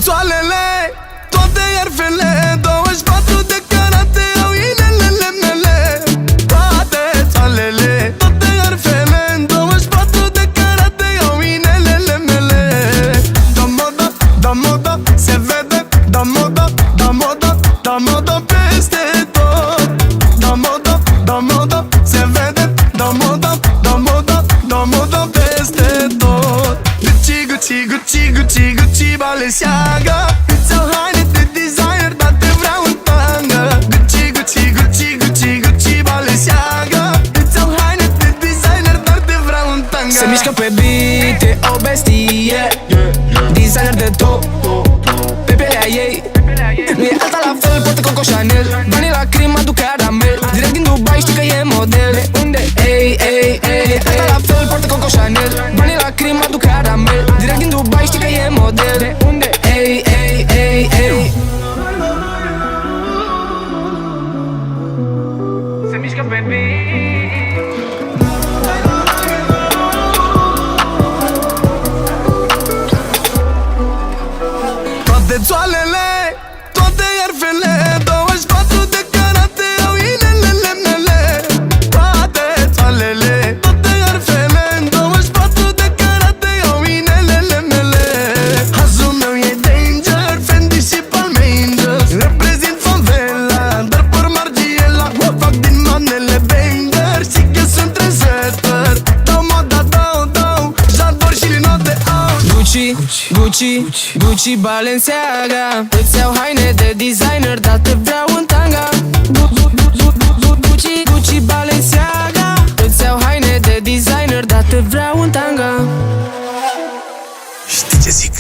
țoalele, toate iarfele, 24 de carate au inelele mele. Toate țoalele, toate iarfele, 24 de carate au inelele mele. Da moda, da moda, se vede, da moda, da moda, da moda peste tot. Da moda, da moda, se vede, da moda, da moda, da moda peste tot. Gucci, Gucci, Gucci, Gucci, Gucci, Balenciaga, îți iau haine de designer, dar te vreau în tanga. Gucci, Gucci, Gucci, Gucci, Gucci, Balenciaga, îți iau haine de designer, dar te vreau în tanga. Se mișcă pe beat, e o bestie, designer de top, pe pielea ei nu e alta la fel, poate Coco Chanel. Banii la crim aduc caramel, direct din Dubai știi că e model. De unde? Ei, ei, ei, alta la fel, poate Coco Chanel. Banii la crim aduc caramel, direct din Dubai știi că e model. De unde? Ei, ei, ei, ei. Se mișcă pe beat. Toate țoalele, toate iarfele, 24 de carate au inelele mele. Toate țoalele, toate iarfele, 24 de carate au inelele mele. Hazul meu e danger, Fendi și Palmanger, reprezint favela, dar por Margiela. Fac din manele banger și că sunt trendsetter. Dau moda, dau, J'adore și linot de aur. Gucci, Gucci, Gucci, Balenciaga, îți iau haine de designer, dar te vreau în tanga. Gucci, Gucci, Balenciaga, îți iau haine de designer, dar te vreau în tanga. Știi ce zic?